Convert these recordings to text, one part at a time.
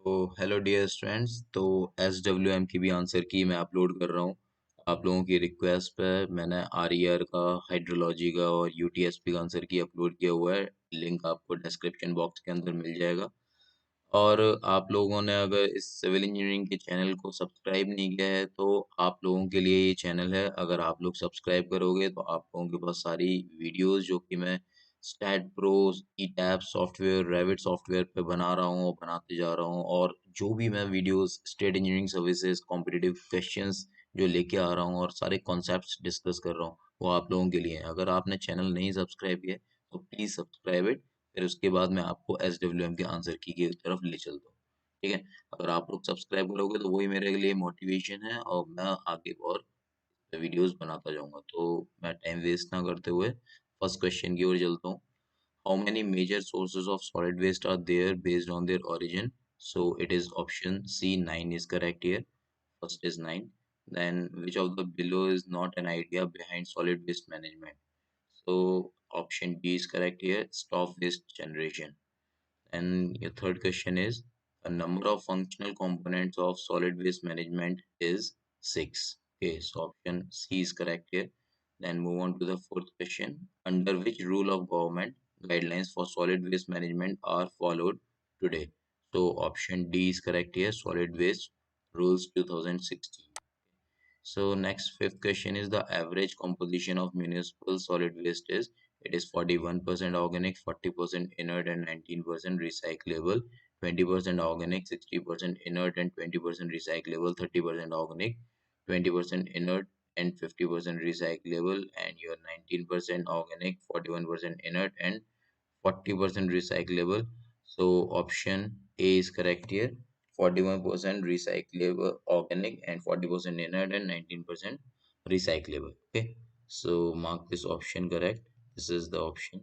तो hello dear students. तो S W M की भी आंसर की मैं अपलोड कर रहा हूँ। आप लोगों की रिक्वेस्ट पे मैंने आर ई आर का, हाइड्रोलॉजी का और यू टी एस पी का आंसर की अपलोड किया हुआ है। लिंक आपको डिस्क्रिप्शन बॉक्स के अंदर मिल जाएगा। और आप लोगों ने अगर इस सिविल इंजीनियरिंग के चैनल को सब्सक्राइब नहीं किया है तो आप लोगों के लिए ये चैनल है। अगर आप लोग सब्सक्राइब करोगे तो आप लोगों के पास सारी वीडियोस जो कि मैं स्टैट प्रो, ई टैब सॉफ्टवेयर, रेविट सॉफ्टवेयर पे बना रहा हूँ और बनाते जा रहा हूँ, और जो भी मैं videos state engineering services competitive questions जो लेके आ रहा हूँ और सारे कॉन्सेप्ट्स डिस्कस कर रहा हूँ, वो आप लोगों के लिए है। अगर आपने चैनल नहीं सब्सक्राइब किया है तो प्लीज़ सब्सक्राइब इट। फिर उसके बाद मैं आपको एस डब्ल्यू एम के आंसर की तरफ ले चलता हूँ। ठीक है। अगर आप लोग सब्सक्राइब करोगे तो वही मेरे लिए मोटिवेशन है और मैं आगे और वीडियोस बनाता जाऊंगा। तो मैं टाइम वेस्ट ना करते हुए फर्स्ट क्वेश्चन की ओर चलता हूँ। How many major sources of solid waste are there based on their origin? So it is option C, 9 is correct here. First is 9. Then which of the below is not an idea behind solid waste management? So option D is correct here, stop waste generation. And your third question is, a number of functional components of solid waste management is 6. Okay, so option C is correct here. Then move on to the fourth question. Under which rule of government guidelines for solid waste management are followed today? So option D is correct here, solid waste rules 2016. So next fifth question is, the average composition of municipal solid waste is, it is 41% organic, 40% inert and 19% recyclable, 20% organic, 60% inert and 20% recyclable, 30% organic, 20% inert and 50% recyclable, and your 19% organic, 41% inert and 40% recyclable. So option A is correct here. 41% recyclable organic and 40% inert and 19% recyclable. Okay, so mark this option correct. This is the option.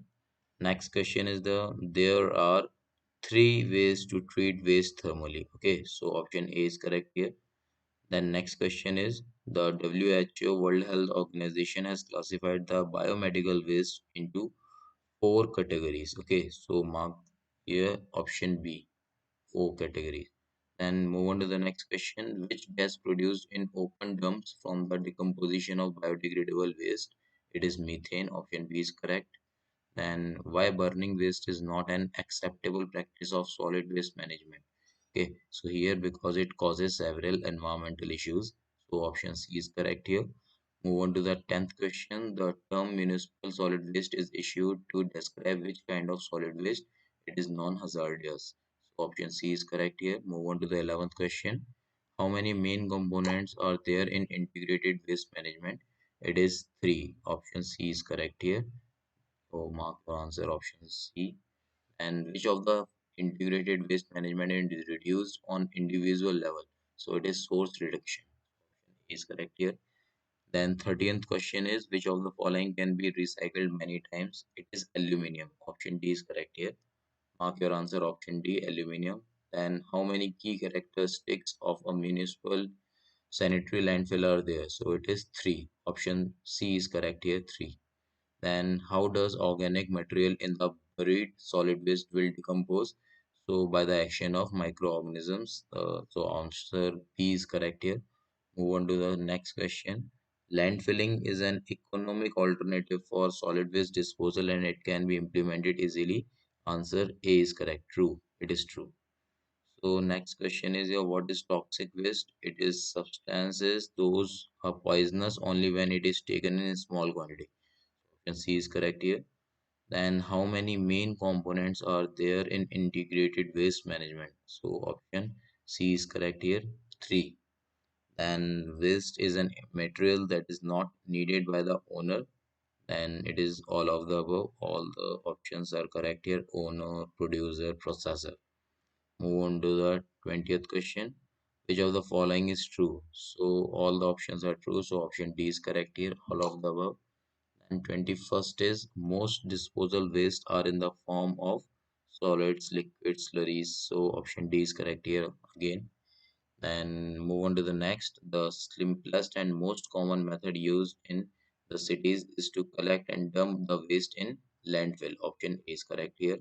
Next question is, there are three ways to treat waste thermally. Okay, so option A is correct here. Then next question is, the WHO, World Health Organization, has classified the biomedical waste into four categories. Okay, so mark here option B, four categories. Then move on to the next question. Which gas produced in open dumps from the decomposition of biodegradable waste? It is methane. Option B is correct. Then why burning waste is not an acceptable practice of solid waste management? Okay, so here because it causes several environmental issues. So option C is correct here. Move on to the 10th question. The term municipal solid waste is issued to describe which kind of solid waste. It is non-hazardous. So option C is correct here. Move on to the 11th question. How many main components are there in integrated waste management? It is 3. Option C is correct here. So mark your answer option C. And which of the integrated waste management is reduced on individual level? So it is source reduction. Option A is correct here. Then 13th question is, which of the following can be recycled many times? It is aluminium. Option D is correct here. Mark your answer option D, aluminium. Then how many key characteristics of a municipal sanitary landfill are there? So it is 3. Option C is correct here, 3. Then how does organic material in the buried solid waste will decompose? So by the action of microorganisms. So answer B is correct here. Move on to the next question. Landfilling is an economic alternative for solid waste disposal and it can be implemented easily. Answer A is correct. True. It is true. So next question is here, what is toxic waste? It is substances those are poisonous only when it is taken in small quantity. Option C is correct here. Then how many main components are there in integrated waste management? So option C is correct here. 3. Then waste is an material that is not needed by the owner. Then it is all of the above. All the options are correct here. Owner, producer, processor. Move on to the 20th question. Which of the following is true? So all the options are true. So option D is correct here. All of the above. And 21st is, most disposal waste are in the form of solids, liquids, slurries. So option D is correct here again. Then move on to the next. The simplest and most common method used in the cities is to collect and dump the waste in landfill. Option A is correct here.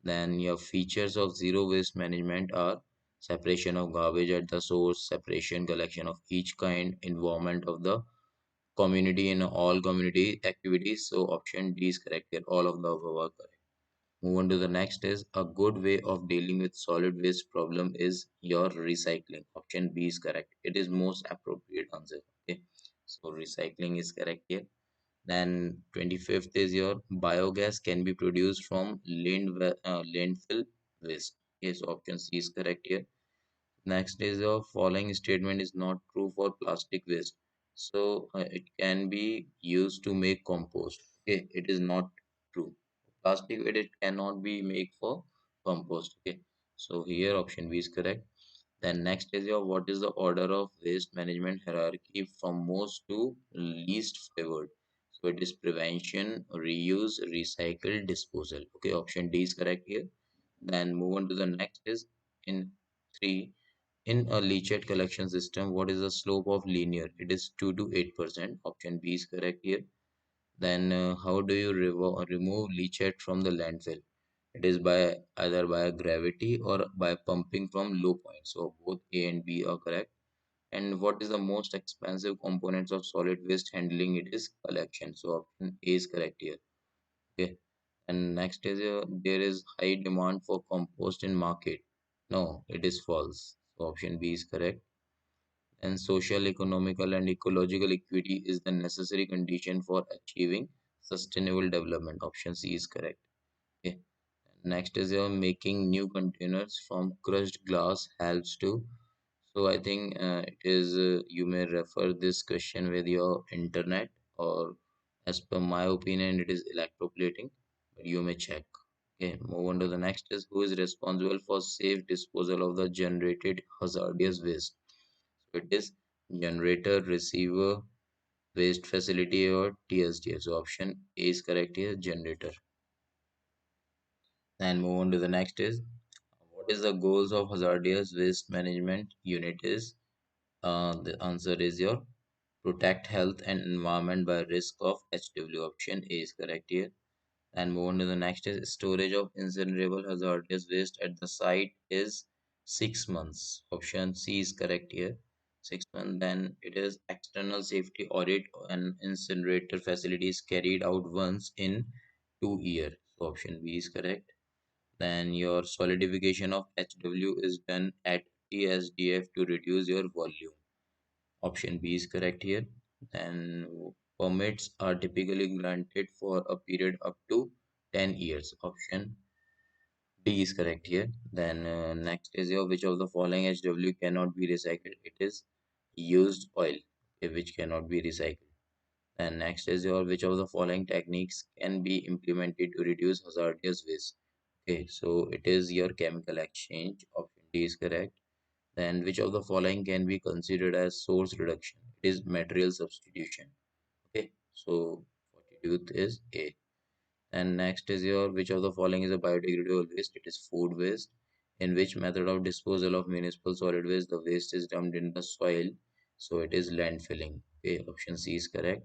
Then your features of zero waste management are, separation of garbage at the source, separation, collection of each kind, involvement of the community in all community activities. So option D is correct here. All of the above are correct. Move on to the next is a good way of dealing with solid waste problem is your recycling. Option B is correct. It is most appropriate answer. Okay. So recycling is correct here. Then 25th is your biogas can be produced from landfill waste. Yes, option C is correct here. Next is the following statement is not true for plastic waste. So it can be used to make compost. Okay, it is not true. Plastic waste it cannot be made for compost. Okay, so here option B is correct. Then next is your what is the order of waste management hierarchy from most to least favored. So it is prevention, reuse, recycle, disposal. Okay, option D is correct here. Then move on to the next is in 3. In a leachate collection system, what is the slope of linear? It is 2 to 8%. Option B is correct here. Then how do you remove leachate from the landfill? It is by either by gravity or by pumping from low point. So both A and B are correct. And what is the most expensive components of solid waste handling? It is collection. So option A is correct here. Okay. And next is there is high demand for compost in market. No, it is false. So option B is correct. And social, economical, and ecological equity is the necessary condition for achieving sustainable development. Option C is correct. Okay. Next is making new containers from crushed glass helps to. So I think it is you may refer this question with your internet or as per my opinion it is electroplating, but you may check. Okay, move on to the next is who is responsible for safe disposal of the generated hazardous waste. So it is generator, receiver, waste facility or TSDF. So option A is correct here, generator. And move on to the next is what is the goals of hazardous waste management unit is the answer is your protect health and environment by risk of HW. Option A is correct here. And move on to the next is storage of incinerable hazardous waste at the site is 6 months. Option C is correct here. 6 months. Then it is external safety audit and incinerator facilities carried out once in 2 years. So option B is correct. Then your solidification of HW is done at TSDF to reduce your volume. Option B is correct here. Then permits are typically granted for a period up to 10 years. Option D is correct here. Then next is your which of the following HW cannot be recycled? It is used oil, okay, which cannot be recycled. And next is your which of the following techniques can be implemented to reduce hazardous waste? Okay, so it is your chemical exchange. Option D is correct. Then which of the following can be considered as source reduction? It is material substitution. Okay, so 42th is A. And next is your which of the following is a biodegradable waste? It is food waste. In which method of disposal of municipal solid waste the waste is dumped in the soil? So it is landfilling. Okay, option C is correct.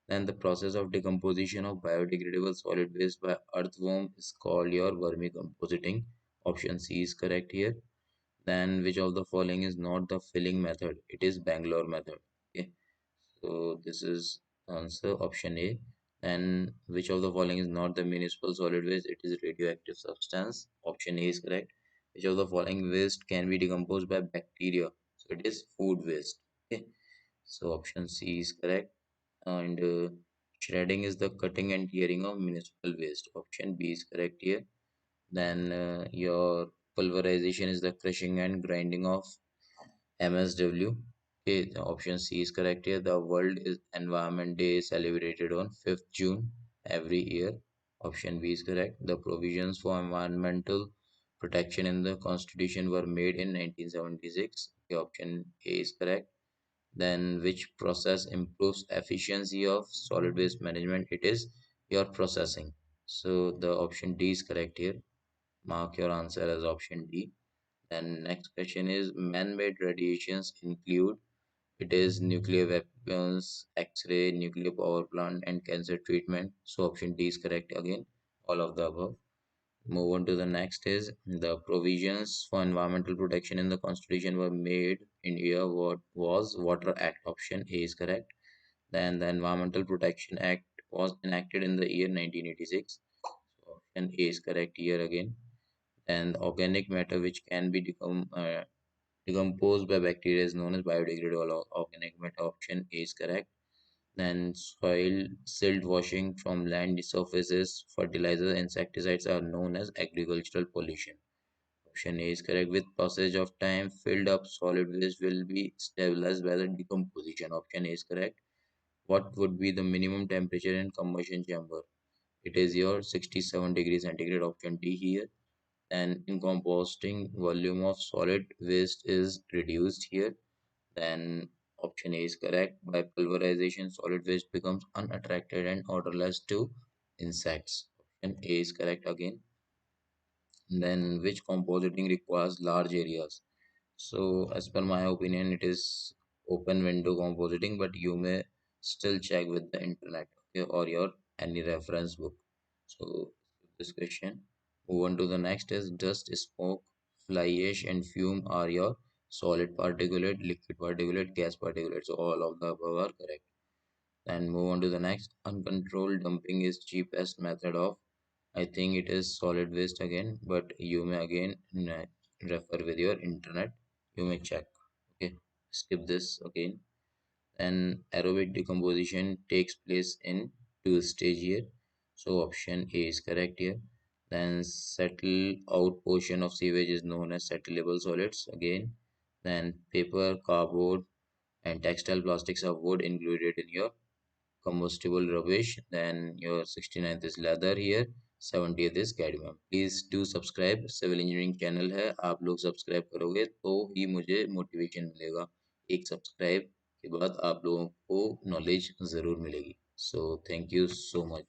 Then the process of decomposition of biodegradable solid waste by earthworm is called your vermicompositing. Option C is correct here. Then which of the following is not the filling method? It is Bangalore method. Okay, so this is answer option A. And which of the following is not the municipal solid waste? It is radioactive substance. Option A is correct. Which of the following waste can be decomposed by bacteria? So it is food waste. Okay, so option C is correct. And shredding is the cutting and tearing of municipal waste. Option B is correct here. Then your pulverization is the crushing and grinding of MSW. Okay, the option C is correct here. The World is Environment Day is celebrated on 5th June every year. Option B is correct. The provisions for environmental protection in the Constitution were made in 1976. Okay, option A is correct. Then which process improves efficiency of solid waste management? It is your processing. So the option D is correct here. Mark your answer as option D. Then next question is man-made radiations include it is nuclear weapons, X-ray, nuclear power plant, and cancer treatment. So option D is correct again. All of the above. Move on to the next is the provisions for environmental protection in the constitution were made in year what was Water Act. Option A is correct. Then the Environmental Protection Act was enacted in the year 1986. So option A is correct here again. And organic matter which can be decomposed by bacteria is known as biodegradable organic matter. Option A is correct. Then soil silt washing from land surfaces, fertilizers, insecticides are known as agricultural pollution. Option A is correct. With passage of time, filled up solid waste will be stabilized by the decomposition. Option A is correct. What would be the minimum temperature in combustion chamber? It is your 67 degrees centigrade. Option D here. And in composting, volume of solid waste is reduced here. Then option A is correct. By pulverization, solid waste becomes unattracted and odorless to insects. Option A is correct again. Then which compositing requires large areas? So as per my opinion, it is open window compositing, but you may still check with the internet, okay, or your any reference book. So this question. Move on to the next is dust, smoke, fly ash, and fume are your solid particulate, liquid particulate, gas particulate. So all of the above are correct. Then move on to the next. Uncontrolled dumping is cheapest method of. I think it is solid waste again, but you may again refer with your internet. You may check. Okay, skip this again. Then aerobic decomposition takes place in two stage here. So option A is correct here. Then settle out portion of sewage is known as settleable solids again. Then paper, cardboard, and textile plastics are wood included in your combustible rubbish. Then your 69th is leather here. 70th is cadmium. Please do subscribe, civil engineering channel है, आप लोग subscribe करोगे तो ही मुझे motivation मिलेगा। एक subscribe के बाद आप लोगों को नॉलेज ज़रूर मिलेगी। So thank you so much.